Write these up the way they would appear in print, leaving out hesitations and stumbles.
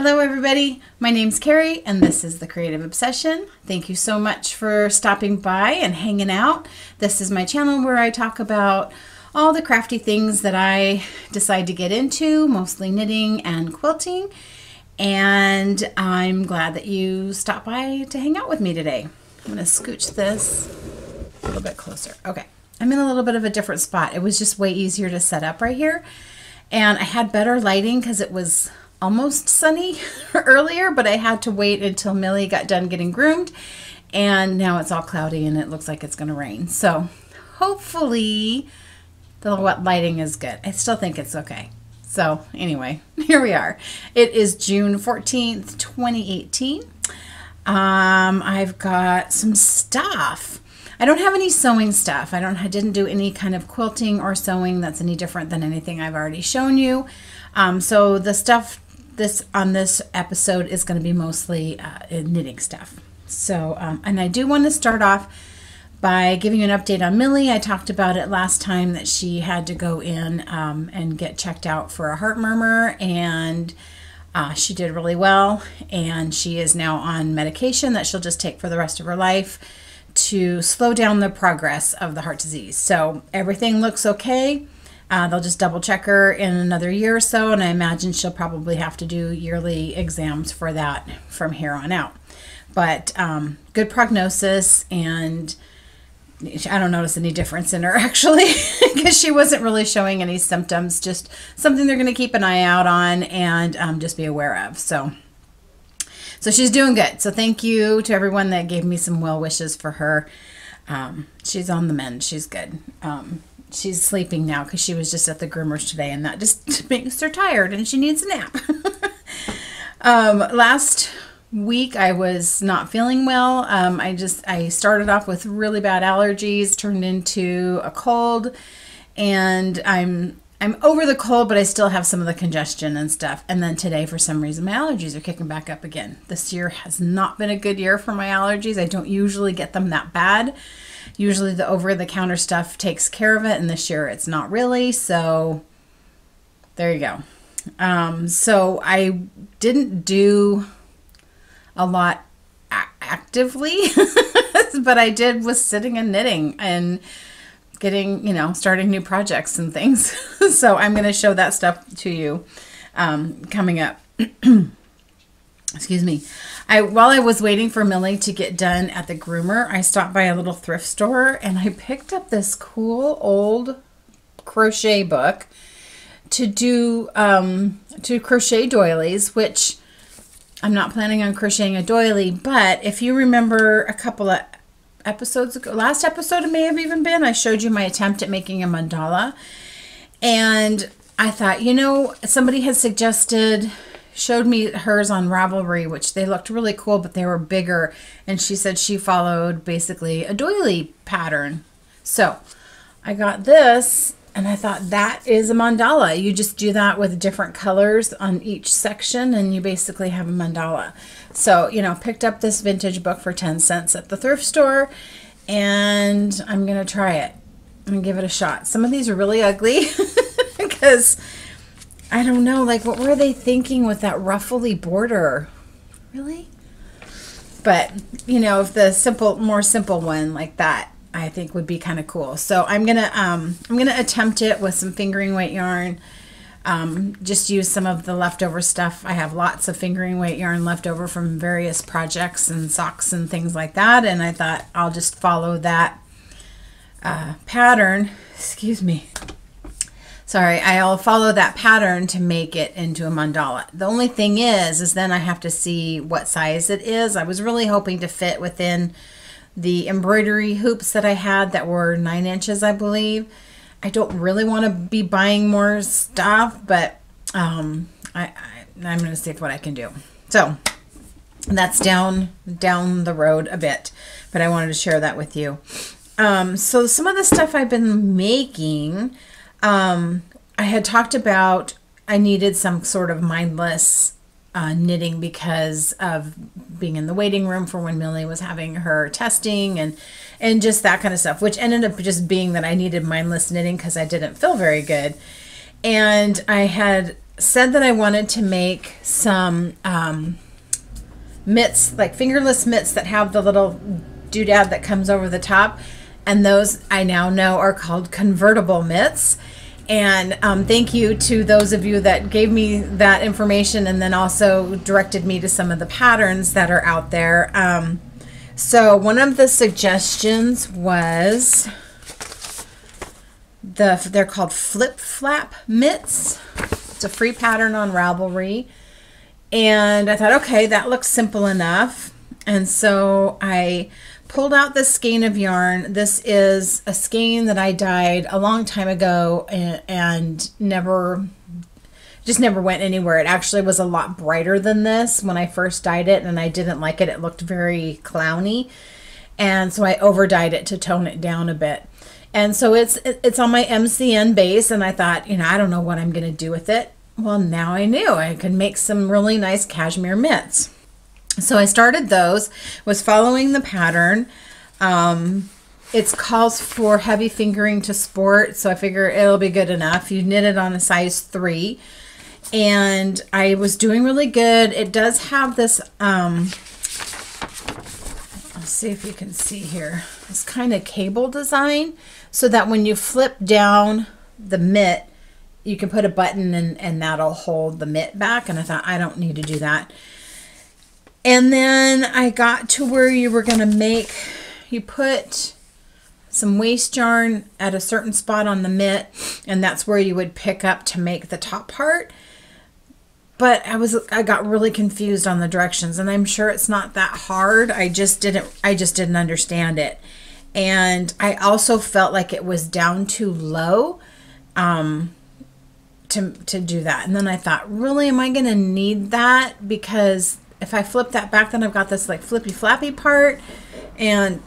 Hello everybody, my name's Carrie and this is The Creative Obsession. Thank you so much for stopping by and hanging out. This is my channel where I talk about all the crafty things that I decide to get into, mostly knitting and quilting. And I'm glad that you stopped by to hang out with me today. I'm going to scooch this a little bit closer. Okay, I'm in a little bit of a different spot. It was just way easier to set up right here. And I had better lighting because it was almost sunny earlier, but I had to wait until Millie got done getting groomed, and now it's all cloudy and it looks like it's going to rain. So hopefully the lighting is good. I still think it's okay. So anyway, here we are. It is June 14th, 2018. I've got some stuff. I don't have any sewing stuff. I didn't do any kind of quilting or sewing that's any different than anything I've already shown you. So the stuff on this episode is going to be mostly knitting stuff. So, and I do want to start off by giving you an update on Millie. I talked about it last time that she had to go in and get checked out for a heart murmur, and she did really well, and she is now on medication that she'll just take for the rest of her life to slow down the progress of the heart disease. So everything looks okay. They'll just double check her in another year or so, and I imagine she'll probably have to do yearly exams for that from here on out. But good prognosis, and I don't notice any difference in her actually because she wasn't really showing any symptoms, just something they're going to keep an eye out on and just be aware of. So she's doing good. So thank you to everyone that gave me some well wishes for her. She's on the mend. She's good. She's sleeping now because she was just at the groomer's today, and that just makes her tired and she needs a nap. Last week I was not feeling well. I started off with really bad allergies, turned into a cold, and I'm over the cold, but I still have some of the congestion and stuff. And then today, for some reason, my allergies are kicking back up again. This year has not been a good year for my allergies. I don't usually get them that bad. Usually the over-the-counter stuff takes care of it, and this year it's not really. So there you go. So I didn't do a lot actively, but I was sitting and knitting and getting, starting new projects and things. So I'm going to show that stuff to you coming up. Excuse me. While I was waiting for Millie to get done at the groomer, I stopped by a little thrift store and I picked up this cool old crochet book to do to crochet doilies, which I'm not planning on crocheting a doily, but if you remember a couple of episodes ago, last episode it may have even been, I showed you my attempt at making a mandala, and I thought, somebody had showed me hers on Ravelry, which they looked really cool, but they were bigger, and she said she followed basically a doily pattern. So I got this, and I thought that is a mandala. You just do that with different colors on each section, and you basically have a mandala. So, picked up this vintage book for 10 cents at the thrift store, and I'm going to try it and give it a shot. Some of these are really ugly because I don't know, what were they thinking with that ruffly border? Really? But, if the more simple one like that, I think would be kind of cool. So I'm gonna attempt it with some fingering weight yarn. Just use some of the leftover stuff. I have lots of fingering weight yarn left over from various projects and socks and things like that, and I thought I'll just follow that pattern. Excuse me. Sorry, I'll follow that pattern to make it into a mandala. The only thing is then I have to see what size it is. I was really hoping to fit within the embroidery hoops that I had that were 9 inches, I believe. I don't really want to be buying more stuff, but I'm going to see what I can do. So that's down the road a bit, but I wanted to share that with you. So some of the stuff I've been making, I had talked about I needed some sort of mindless knitting because of being in the waiting room for when Millie was having her testing and just that kind of stuff, which ended up just being that I needed mindless knitting because I didn't feel very good. And I had said that I wanted to make some mitts, like fingerless mitts that have the little doodad that comes over the top. And those I now know are called convertible mitts. And thank you to those of you that gave me that information and then also directed me to some of the patterns that are out there. So one of the suggestions was they're called flip flap mitts. It's a free pattern on Ravelry. And I thought, okay, that looks simple enough. And so I pulled out this skein of yarn. This is a skein that I dyed a long time ago and just never went anywhere. It actually was a lot brighter than this when I first dyed it, and I didn't like it. It looked very clowny. And so I over dyed it to tone it down a bit. And so it's on my MCN base, and I thought, you know, I don't know what I'm going to do with it. Well, now I knew I could make some really nice cashmere mitts. So I started those, was following the pattern. It calls for heavy fingering to sport, so I figure it'll be good enough. You knit it on a size 3. And I was doing really good. It does have this, let's see if you can see here, this kind of cable design, so that when you flip down the mitt, you can put a button and that'll hold the mitt back. And I thought, I don't need to do that. And then I got to where you were going to you put some waste yarn at a certain spot on the mitt, and that's where you would pick up to make the top part. But I got really confused on the directions, and I'm sure it's not that hard. I just didn't understand it. And I also felt like it was down too low to do that. And then I thought, really, am I going to need that? Because if I flip that back, then I've got this like flippy flappy part, and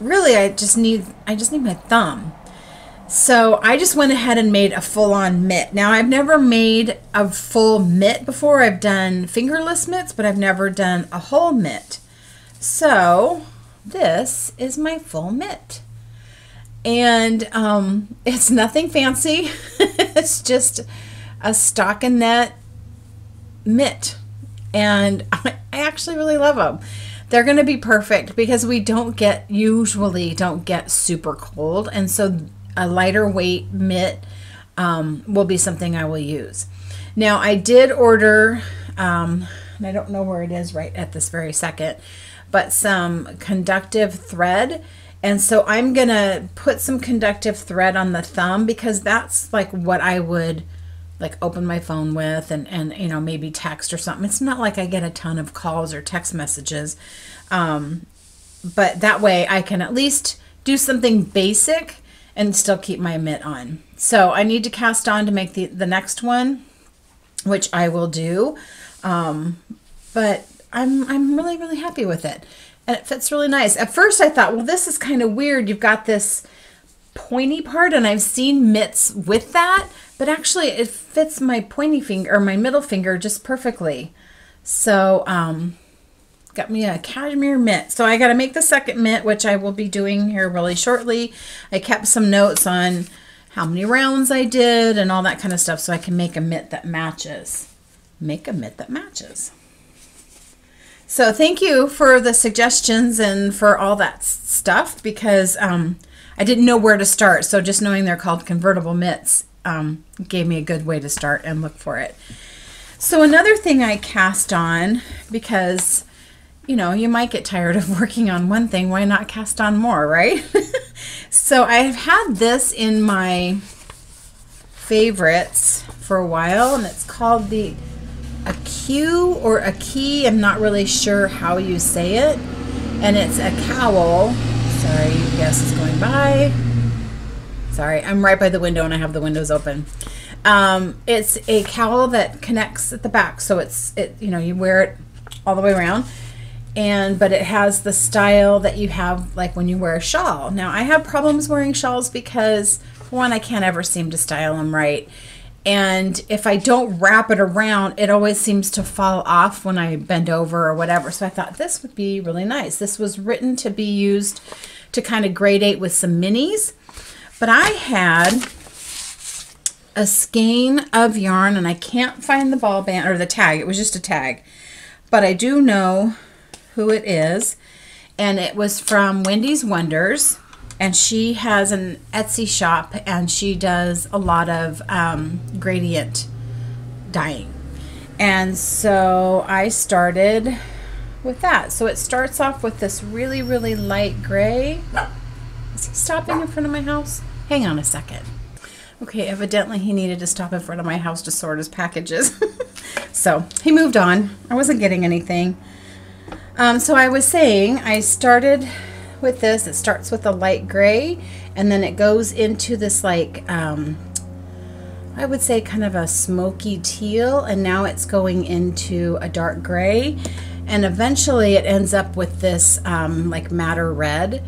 really I just need my thumb. So I just went ahead and made a full-on mitt. Now, I've never made a full mitt before. I've done fingerless mitts, but I've never done a whole mitt. So this is my full mitt. And it's nothing fancy. It's just a stockinette mitt. And I actually really love them. They're going to be perfect because we usually don't get super cold. And so a lighter weight mitt will be something I will use. Now, I did order, and I don't know where it is right at this very second, but some conductive thread. And so I'm going to put some conductive thread on the thumb, because that's like what I would like open my phone with and you know, maybe text or something. It's not like I get a ton of calls or text messages. But that way I can at least do something basic and still keep my mitt on. So I need to cast on to make the next one, which I will do. But I'm really, really happy with it. And it fits really nice. At first I thought, well, this is kind of weird. You've got this pointy part, and I've seen mitts with that, but actually it fits my pointy finger or my middle finger just perfectly. So got me a cashmere mitt. So I got to make the second mitt, which I will be doing here really shortly. I kept some notes on how many rounds I did and all that kind of stuff, so I can make a mitt that matches. Make a mitt that matches. So thank you for the suggestions and for all that stuff, because I didn't know where to start. So just knowing they're called convertible mitts gave me a good way to start and look for it. So another thing I cast on, because you know, you might get tired of working on one thing, why not cast on more, right? So I've had this in my favorites for a while, and it's called a Q or a key. I'm not really sure how you say it. And it's a cowl. Sorry, guest is going by. Sorry, I'm right by the window and I have the windows open. It's a cowl that connects at the back, so you know, you wear it all the way around. But it has the style that you have like when you wear a shawl. Now, I have problems wearing shawls because, for one, I can't ever seem to style them right. And if I don't wrap it around, it always seems to fall off when I bend over or whatever. So I thought this would be really nice. This was written to be used to kind of gradate with some minis. But I had a skein of yarn, and I can't find the ball band or the tag. It was just a tag, but I do know who it is, and it was from Wendy's Wonders, and she has an Etsy shop, and she does a lot of gradient dyeing. And so I started with that. So it starts off with this really, really light gray. Is he stopping in front of my house? Hang on a second. Okay, evidently he needed to stop in front of my house to sort his packages. So he moved on. I wasn't getting anything. So I was saying I started with this. It starts with a light gray, and then it goes into this like I would say kind of a smoky teal, and now it's going into a dark gray, and eventually it ends up with this like madder red.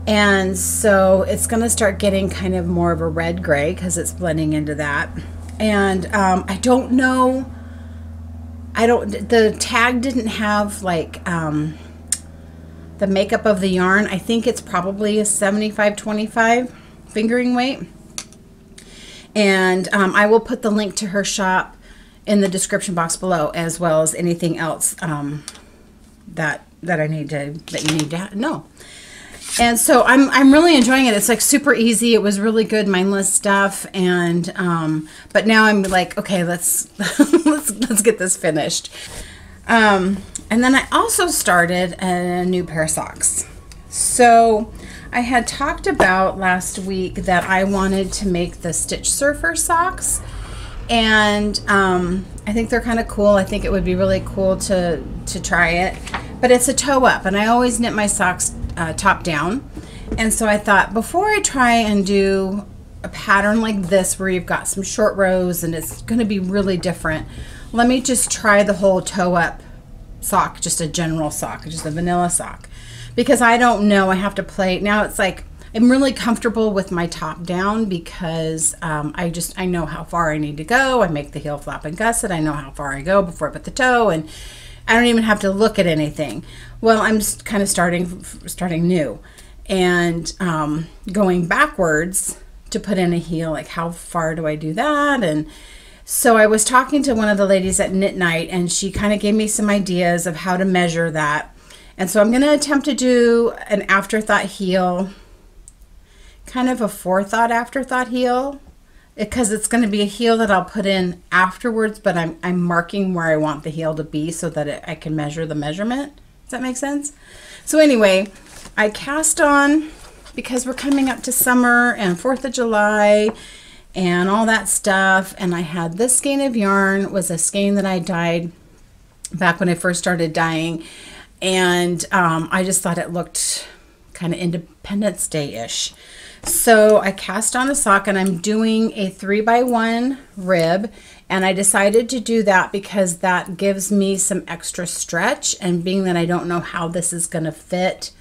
And so it's going to start getting kind of more of a red gray because it's blending into that. And I don't know, the tag didn't have like the makeup of the yarn. I think it's probably a 75-25 fingering weight. And I will put the link to her shop in the description box below, as well as anything else that you need to know. And so I'm really enjoying it. It's like super easy. It was really good mindless stuff, and but now I'm like, okay, let's let's get this finished. And then I also started a new pair of socks. So I had talked about last week that I wanted to make the Stitch Surfer socks, and I think they're kind of cool. I think it would be really cool to try it, but it's a toe up, and I always knit my socks top down. And so I thought, before I try and do a pattern like this where you've got some short rows and it's going to be really different, let me just try the whole toe up sock, just a general sock, just a vanilla sock, because I don't know, I have to play. Now it's like I'm really comfortable with my top down because I know how far I need to go. I make the heel flap and gusset. I know how far I go before I put the toe, and I don't even have to look at anything. Well, I'm just kind of starting new, and going backwards to put in a heel, like how far do I do that? And so I was talking to one of the ladies at Knit Night, and she kind of gave me some ideas of how to measure that. And so I'm going to attempt to do an afterthought heel, kind of a forethought afterthought heel, because it's going to be a heel that I'll put in afterwards, but I'm marking where I want the heel to be so that I can measure the measurement. Does that make sense? So anyway, I cast on, because we're coming up to summer and 4th of July and all that stuff, and I had this skein of yarn. It was a skein that I dyed back when I first started dyeing, and I just thought it looked kind of Independence Day-ish. So I cast on a sock, and I'm doing a 3x1 rib, and I decided to do that because that gives me some extra stretch, and being that I don't know how this is going to fit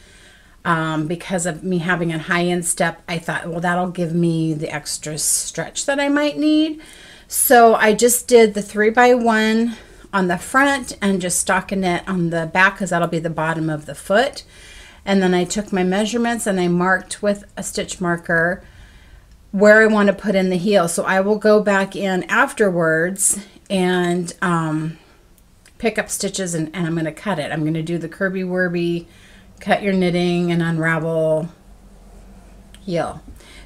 because of me having a high instep, I thought, well, that'll give me the extra stretch that I might need. So I just did the 3x1 on the front and just stockinette on the back, because that'll be the bottom of the foot. And then I took my measurements and I marked with a stitch marker where I want to put in the heel. So I will go back in afterwards and pick up stitches, and I'm going to cut it. I'm going to do the Kirby Werby, cut your knitting and unravel heel.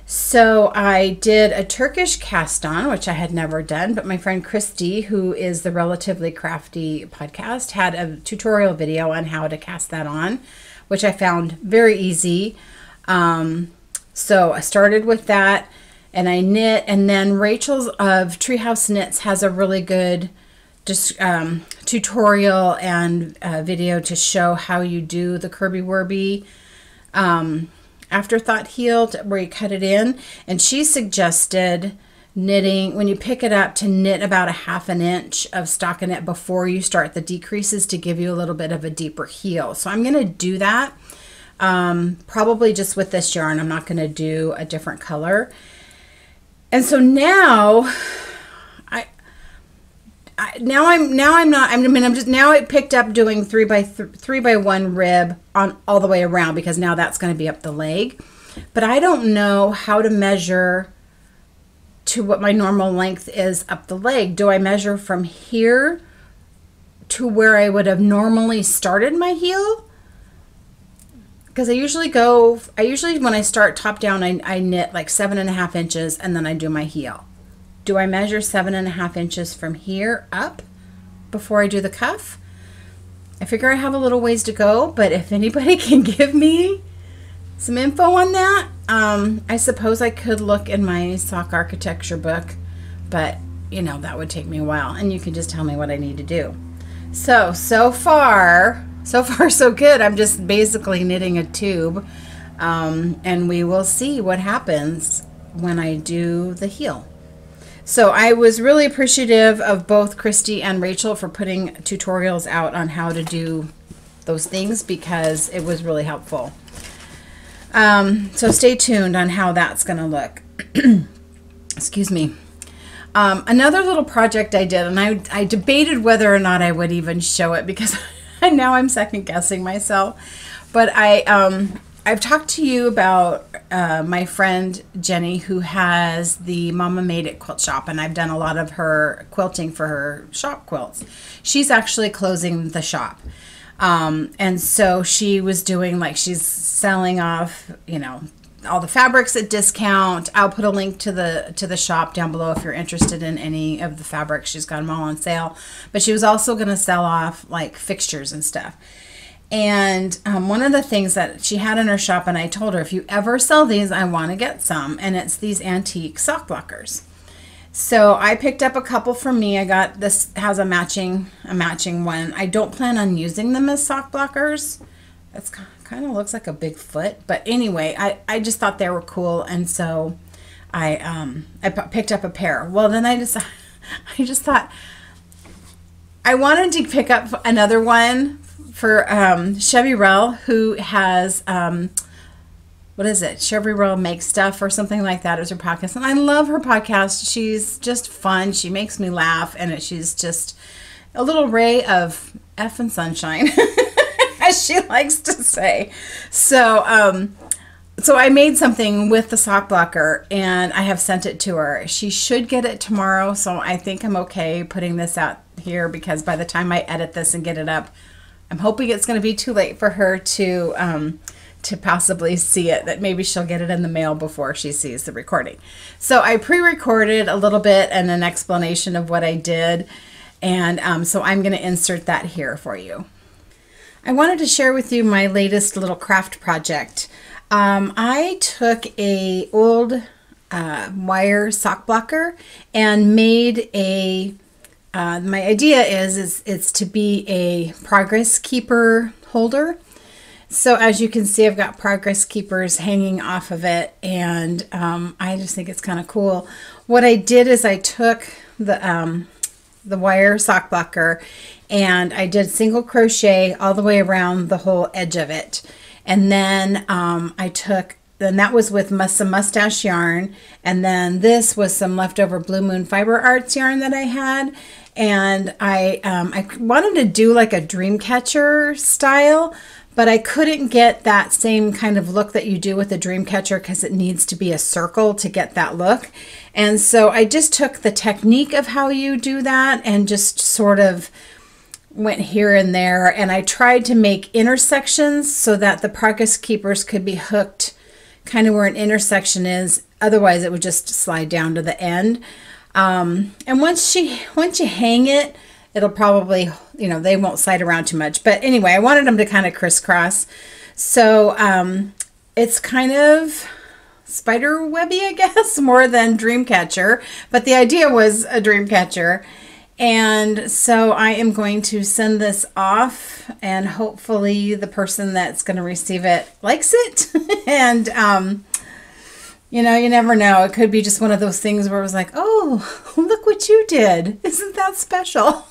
So I did a Turkish cast on, which I had never done, but my friend Christy, who is the Relatively Crafty podcast, had a tutorial video on how to cast that on, which I found very easy. So I started with that, and I knit, and then Rachel's of Treehouse Knits has a really good tutorial and video to show how you do the Kirby Werby afterthought heel, where you cut it in. And she suggested knitting, when you pick it up, to knit about a 1/2 inch of stockinette before you start the decreases to give you a little bit of a deeper heel. So I'm going to do that probably just with this yarn. I'm not going to do a different color. And so now I picked up doing 3x1 rib on all the way around, because now that's going to be up the leg. But I don't know how to measure to what my normal length is up the leg. Do I measure from here to where I would have normally started my heel? Because I usually when I start top down, I knit like 7.5 inches and then I do my heel. Do I measure 7.5 inches from here up before I do the cuff? I figure I have a little ways to go, but if anybody can give me some info on that, I suppose I could look in my sock architecture book, but you know, that would take me a while, and you can just tell me what I need to do. So far so good. I'm just basically knitting a tube, and we will see what happens when I do the heel. So I was really appreciative of both Christy and Rachel for putting tutorials out on how to do those things, because it was really helpful. So stay tuned on how that's going to look. Excuse me. Another little project I did, and I debated whether or not I would even show it, because now I'm second guessing myself. But I've talked to you about my friend Jenny, who has the Mama Made It quilt shop, and I've done a lot of her quilting for her shop quilts. She's actually closing the shop. And so she was doing, like, she's selling off, you know, all the fabrics at discount. I'll put a link to the shop down below if you're interested in any of the fabrics. She's got them all on sale. But she was also going to sell off like fixtures and stuff. And one of the things that she had in her shop, and I told her, if you ever sell these, I want to get some. And it's these antique sock blockers. So I picked up a couple for me. I got this, has a matching one. I don't plan on using them as sock blockers. It's kind of looks like a big foot, but anyway, I just thought they were cool, and so I picked up a pair. Well, then I just thought I wanted to pick up another one for Chevy Rell, who has what is it? Chevy Rell Makes Stuff or something like that is her podcast, and I love her podcast. She's just fun. She makes me laugh, and she's just a little ray of effing sunshine. As she likes to say. So so I made something with the sock blocker, and I have sent it to her. She should get it tomorrow, so I think I'm okay putting this out here, because by the time I edit this and get it up, I'm hoping it's going to be too late for her to possibly see it, that maybe she'll get it in the mail before she sees the recording. So I pre-recorded a little bit and an explanation of what I did, and so I'm going to insert that here for you. I wanted to share with you my latest little craft project. I took a old wire sock blocker and made a, my idea is it's to be a progress keeper holder. So as you can see, I've got progress keepers hanging off of it, and I just think it's kind of cool. What I did is I took the wire sock blocker, and I did single crochet all the way around the whole edge of it. And then then that was with some mustache yarn, and then this was some leftover Blue Moon Fiber Arts yarn that I had. And I wanted to do like a dream catcher style, but I couldn't get that same kind of look that you do with a dream catcher, because it needs to be a circle to get that look. And so I just took the technique of how you do that and just sort of went here and there, and I tried to make intersections so that the progress keepers could be hooked kind of where an intersection is. Otherwise it would just slide down to the end. And once you hang it, it'll probably, you know, they won't slide around too much. But anyway, I wanted them to kind of crisscross. So it's kind of spider webby, I guess, more than dream catcher, but the idea was a dream catcher. And so I am going to send this off, and hopefully the person that's going to receive it likes it. And you know, you never know. It could be just one of those things where it was like, oh, look what you did. Isn't that special?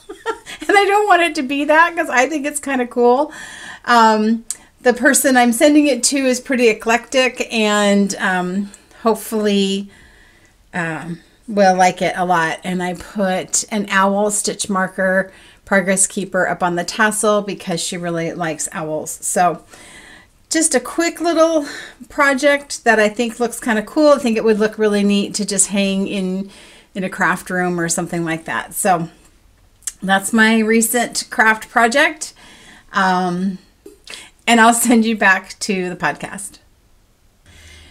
And I don't want it to be that, because I think it's kind of cool. The person I'm sending it to is pretty eclectic, and hopefully will like it a lot. And I put an owl stitch marker progress keeper up on the tassel because she really likes owls. So just a quick little project that I think looks kind of cool. I think it would look really neat to just hang in a craft room or something like that. So that's my recent craft project. And I'll send you back to the podcast.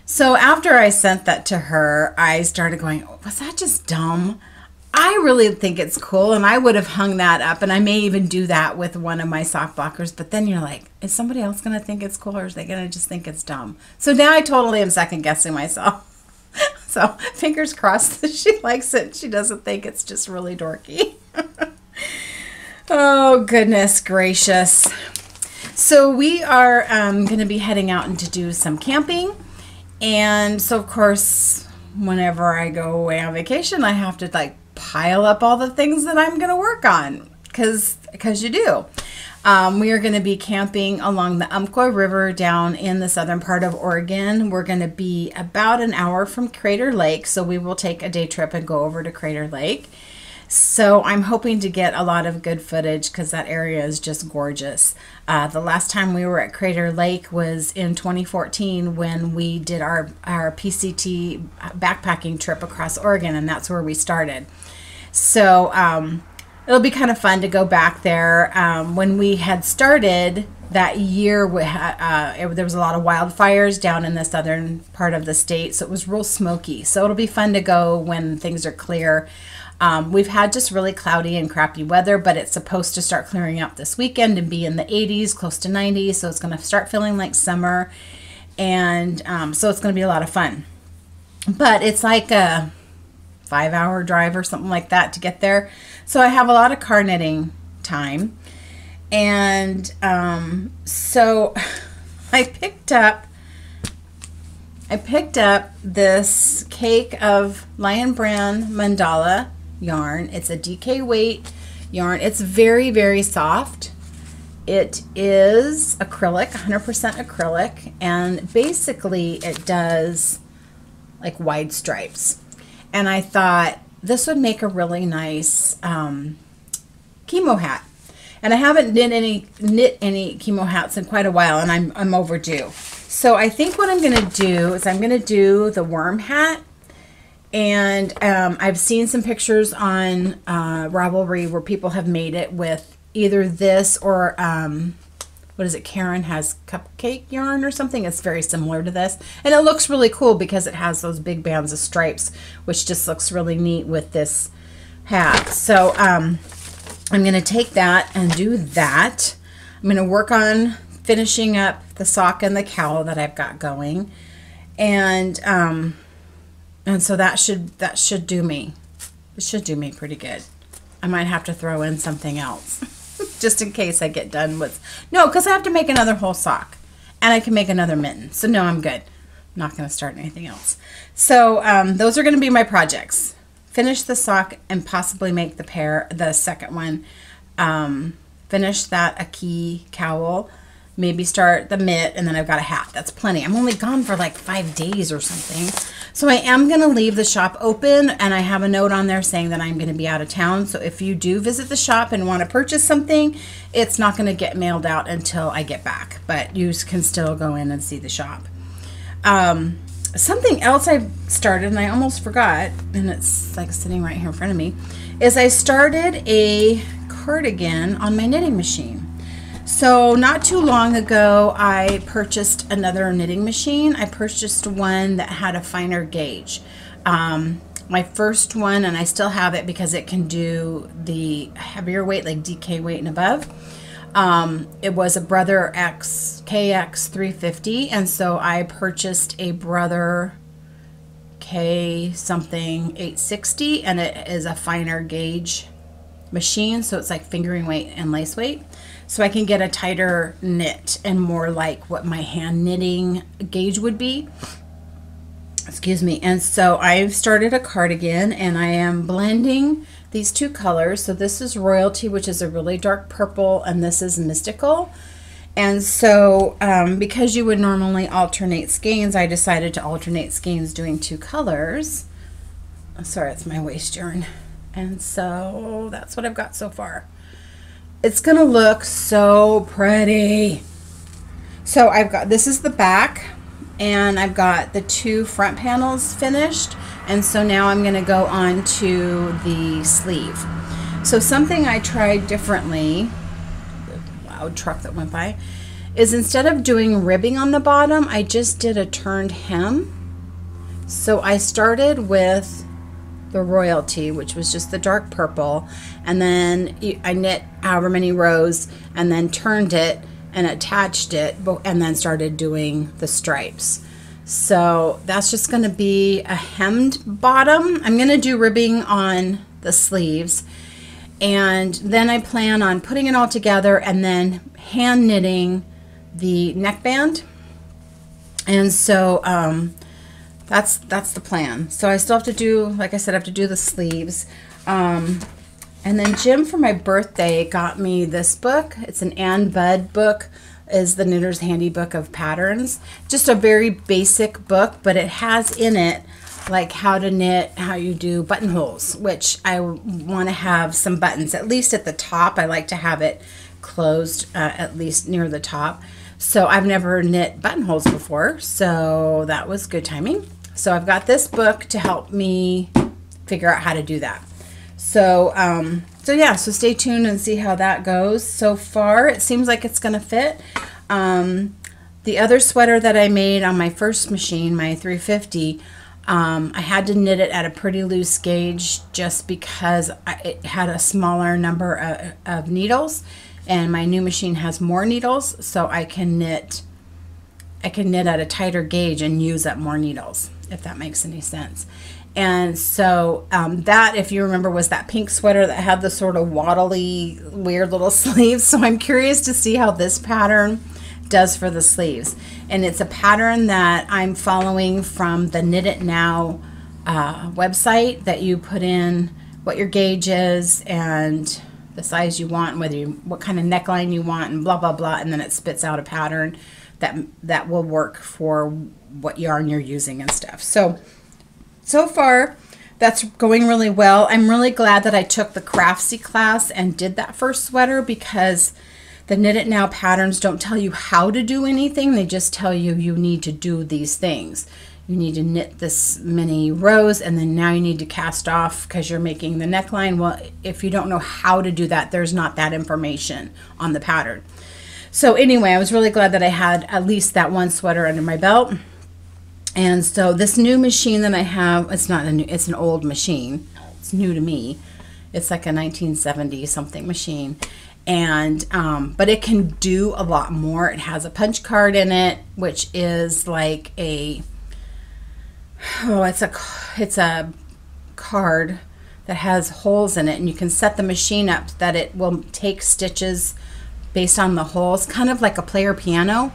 So after I sent that to her, I started going, was that just dumb? I really think it's cool, and I would have hung that up, and I may even do that with one of my sock blockers. But then you're like, is somebody else going to think it's cool, or is they going to just think it's dumb? So now I totally am second guessing myself. So fingers crossed that she likes it. She doesn't think it's just really dorky. Oh, goodness gracious. So we are going to be heading out and to do some camping. And so, of course, whenever I go away on vacation, I have to like pile up all the things that I'm going to work on because you do. We are going to be camping along the Umpqua River down in the southern part of Oregon. We're going to be about an hour from Crater Lake, so we will take a day trip and go over to Crater Lake. So I'm hoping to get a lot of good footage because that area is just gorgeous. The last time we were at Crater Lake was in 2014 when we did our PCT backpacking trip across Oregon, and that's where we started. So it'll be kind of fun to go back there. When we had started that year, there was a lot of wildfires down in the southern part of the state, so it was real smoky. So it'll be fun to go when things are clear. We've had just really cloudy and crappy weather, but it's supposed to start clearing up this weekend and be in the 80s, close to 90, so it's going to start feeling like summer, and so it's going to be a lot of fun. But it's like a 5-hour drive or something like that to get there, so I have a lot of car knitting time, and so I picked up this cake of Lion Brand mandala yarn. It's a DK weight yarn. It's very, very soft. It is acrylic, 100% acrylic, and basically it does like wide stripes. And I thought this would make a really nice chemo hat. And I haven't knit any chemo hats in quite a while, and I'm overdue. So I think what I'm going to do is I'm going to do the worm hat. And I've seen some pictures on Ravelry where people have made it with either this or, what is it, Karen has cupcake yarn or something. It's very similar to this. And it looks really cool because it has those big bands of stripes, which just looks really neat with this hat. So I'm going to take that and do that. I'm going to work on finishing up the sock and the cowl that I've got going. And so that should do me. It should do me pretty good. I might have to throw in something else just in case I get done with. No, because I have to make another whole sock, and I can make another mitten. So no, I'm good. I'm not going to start anything else. So those are going to be my projects. Finish the sock and possibly make the second one. Finish that a key cowl. Maybe start the mitt, and then I've got a hat. That's plenty. I'm only gone for like 5 days or something. So I am going to leave the shop open, and I have a note on there saying that I'm going to be out of town. So if you do visit the shop and want to purchase something, it's not going to get mailed out until I get back. But you can still go in and see the shop. Something else I started, and I almost forgot, and it's like sitting right here in front of me, is I started a cardigan on my knitting machine. So not too long ago, I purchased another knitting machine. I purchased one that had a finer gauge. My first one, and I still have it because it can do the heavier weight, like DK weight and above. It was a Brother X KX 350, and so I purchased a Brother K something 860, and it is a finer gauge machine, so it's like fingering weight and lace weight. So I can get a tighter knit and more like what my hand knitting gauge would be. Excuse me. And so I've started a cardigan, and I am blending these two colors. So this is Royalty, which is a really dark purple, and this is Mystical. And so because you would normally alternate skeins, I decided to alternate skeins doing two colors. Sorry, it's my waist yarn. And so that's what I've got so far. It's gonna look so pretty. So I've got, this is the back, and I've got the 2 front panels finished. And so now I'm going to go on to the sleeve. So something I tried differently, the loud truck that went by, is instead of doing ribbing on the bottom, I just did a turned hem. So I started with the Royalty, which was just the dark purple, and then I knit however many rows and then turned it and attached it, and then started doing the stripes. So that's just going to be a hemmed bottom. I'm going to do ribbing on the sleeves, and then I plan on putting it all together and then hand knitting the neckband. And so that's the plan. So I still have to do, like I said, I have to do the sleeves. And then Jim, for my birthday, got me this book. It's an Ann Budd book, is the Knitter's Handy Book of Patterns. Just a very basic book, but it has in it like how to knit, how you do buttonholes, which I want to have some buttons, at least at the top. I like to have it closed, at least near the top. So I've never knit buttonholes before, so that was good timing. So I've got this book to help me figure out how to do that. So, so yeah, so stay tuned and see how that goes. So far, it seems like it's going to fit. The other sweater that I made on my first machine, my 350, I had to knit it at a pretty loose gauge just because it had a smaller number of needles, and my new machine has more needles, so I can knit at a tighter gauge and use up more needles, if that makes any sense. And so that, if you remember, was that pink sweater that had the sort of waddly, weird little sleeves. So I'm curious to see how this pattern does for the sleeves. And it's a pattern that I'm following from the Knit It Now website, that you put in what your gauge is and the size you want, what kind of neckline you want, and blah, blah, blah. And then it spits out a pattern that will work for what yarn you're using and stuff. So far, that's going really well. I'm really glad that I took the Craftsy class and did that first sweater, because the Knit It Now patterns don't tell you how to do anything. They just tell you you need to do these things. You need to knit this many rows, and then now you need to cast off because you're making the neckline. Well, if you don't know how to do that, there's not that information on the pattern. So anyway, I was really glad that I had at least that one sweater under my belt. And so this new machine that I have, it's not a new, it's an old machine. It's new to me. It's like a 1970 something machine. And but it can do a lot more. It has a punch card in it, which is like a, it's a card that has holes in it, and you can set the machine up that it will take stitches based on the holes, kind of like a player piano.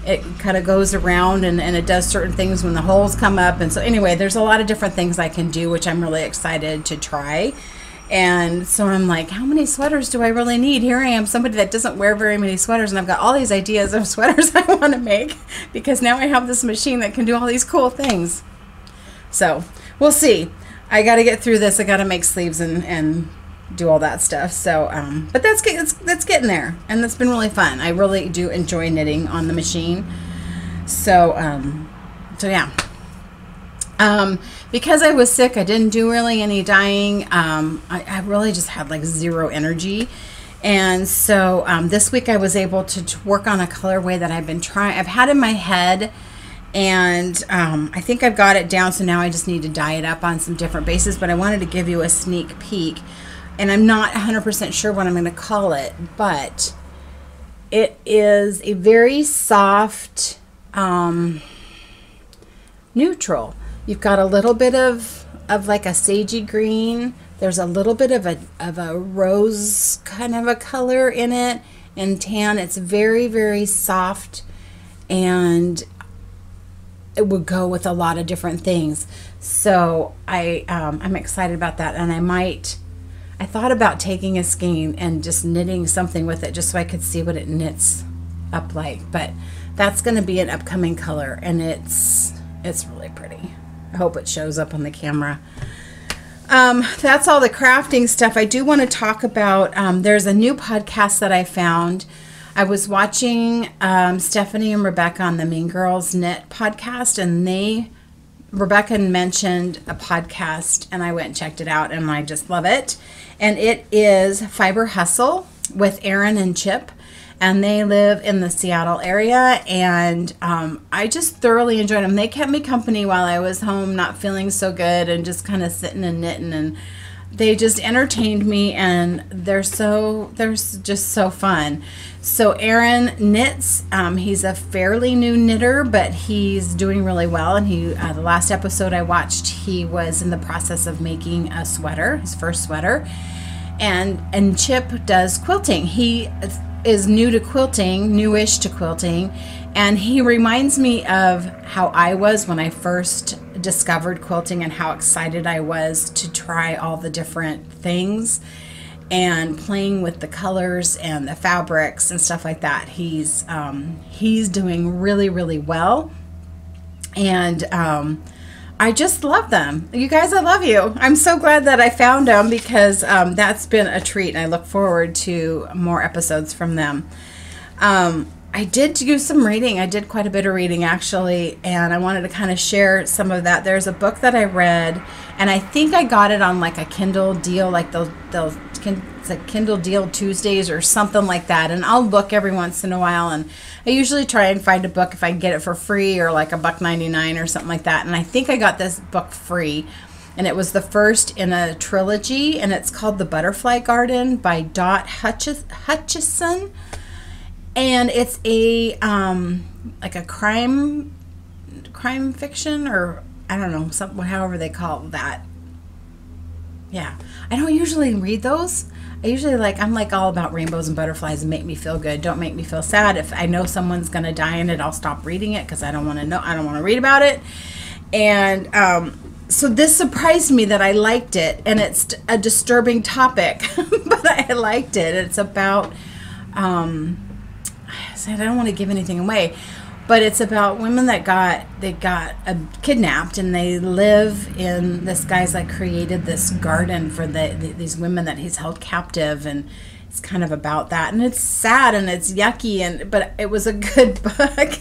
It kind of goes around and it does certain things when the holes come up. And so anyway, there's a lot of different things I can do, which I'm really excited to try. And so I'm like, how many sweaters do I really need? Here I am, somebody that doesn't wear very many sweaters, and I've got all these ideas of sweaters I want to make, because now I have this machine that can do all these cool things. So we'll see. I got to get through this. I got to make sleeves and do all that stuff. So but that's getting there, and that's been really fun. I really do enjoy knitting on the machine. So so yeah, because I was sick, I didn't do really any dyeing. I really just had like zero energy, and so this week I was able to work on a colorway that I've had in my head, and I think I've got it down. So now I just need to dye it up on some different bases, but I wanted to give you a sneak peek. And I'm not 100% sure what I'm going to call it, but it is a very soft neutral. You've got a little bit of like a sagey green. There's a little bit of a rose kind of a color in it, and tan. It's very, very soft, and it would go with a lot of different things. So I'm excited about that, and I thought about taking a skein and just knitting something with it, just so I could see what it knits up like. But that's going to be an upcoming color, and it's really pretty. I hope it shows up on the camera. That's all the crafting stuff. I do want to talk about, there's a new podcast that I found. I was watching Stephanie and Rebecca on the Mean Girls Knit podcast, and Rebecca mentioned a podcast, and I went and checked it out, and I just love it. And it is Fiber Hustle with Erin and Chip, and they live in the Seattle area, and I just thoroughly enjoyed them. They kept me company while I was home, not feeling so good, and just kind of sitting and knitting, and they just entertained me, and they're just so fun. So Erin knits. He's a fairly new knitter, but he's doing really well. And the last episode I watched, he was in the process of making a sweater, his first sweater. And Chip does quilting. He is new to quilting, newish to quilting, and he reminds me of how I was when I first discovered quilting and how excited I was to try all the different things and playing with the colors and the fabrics and stuff like that. He's doing really, really well, and I just love them. You guys, I love you. I'm so glad that I found them, because that's been a treat, and I look forward to more episodes from them. I did do some reading. I did quite a bit of reading, actually, and I wanted to kind of share some of that. There's a book that I read, and I think I got it on like a Kindle deal, like it's a Kindle deal Tuesdays or something like that, and I'll look every once in a while, and I usually try and find a book if I can get it for free, or like $1.99 or something like that. And I think I got this book free, and it was the first in a trilogy, and it's called The Butterfly Garden by Hutchison. And it's a like a crime fiction, or I don't know, however they call that. Yeah, I don't usually read those. I usually I'm all about rainbows and butterflies and make me feel good. Don't make me feel sad. If I know someone's gonna die in it, I'll stop reading it, because I don't want to know. I don't want to read about it. And so this surprised me that I liked it, and it's a disturbing topic, but I liked it. It's about I don't want to give anything away, but it's about women that got kidnapped, and they live in, this guy's created this garden for these women that he's held captive, and it's kind of about that, and it's sad and it's yucky, but it was a good book.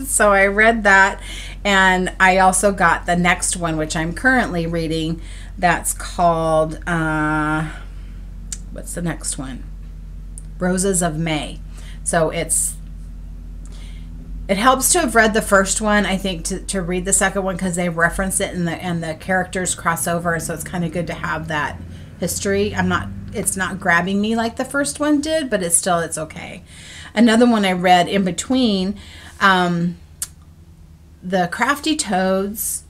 So I read that, and I also got the next one, which I'm currently reading, that's called what's the next one? Roses of May. So it helps to have read the first one, I think, to read the second one, because they reference it, and the characters cross over, so it's kind of good to have that history. It's not grabbing me like the first one did, but it's okay. Another one I read in between, the Crafty Toads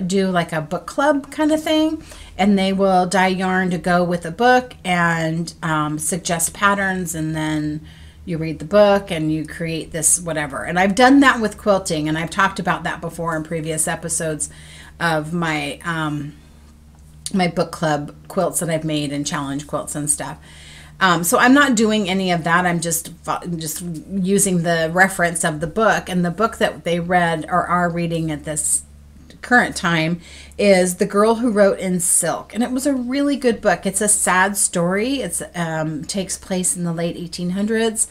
do like a book club kind of thing, and they will dye yarn to go with a book and suggest patterns, and then you read the book and you create this whatever. And I've done that with quilting, and I've talked about that before in previous episodes of my my book club quilts that I've made, and challenge quilts and stuff. So I'm not doing any of that. I'm just using the reference of the book, and the book that they read or are reading at this current time is The Girl Who Wrote in Silk, and it was a really good book. It's a sad story. It's takes place in the late 1800s,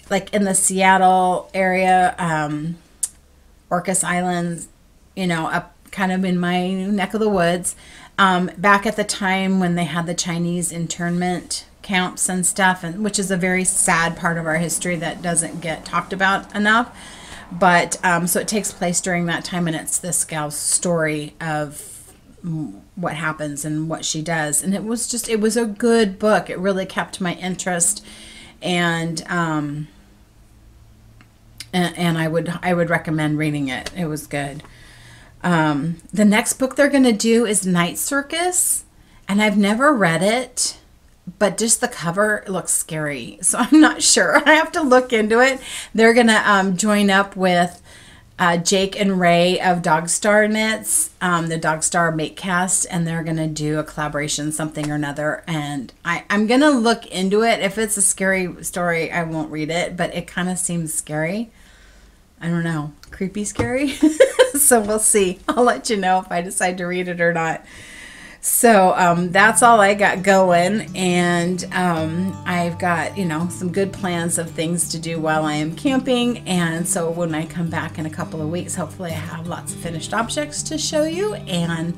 like in the Seattle area, Orcas Islands, up kind of in my neck of the woods, back at the time when they had the Chinese internment camps and stuff, and which is a very sad part of our history that doesn't get talked about enough. But so it takes place during that time, and it's this gal's story of what happens and what she does. And it was a good book. It really kept my interest, and I would recommend reading it. It was good. The next book they're going to do is Night Circus, and I've never read it, but just the cover looks scary, so I'm not sure. I have to look into it. They're gonna join up with Jake and Ray of Dogstar Knits, the Dogstar Makecast, and they're gonna do a collaboration, something or another. And I'm gonna look into it. If it's a scary story, I won't read it, but it kind of seems scary. I don't know, creepy scary. So we'll see. I'll let you know if I decide to read it or not. So that's all I got going, and I've got, you know, some good plans of things to do while I am camping. And so when I come back in a couple of weeks, hopefully I have lots of finished objects to show you, and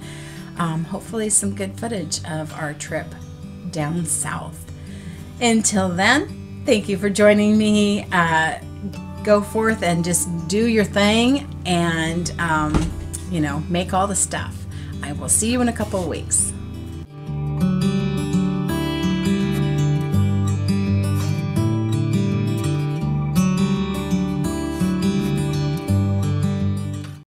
hopefully some good footage of our trip down south. Until then, thank you for joining me. Go forth and just do your thing, and you know, make all the stuff. I will see you in a couple of weeks.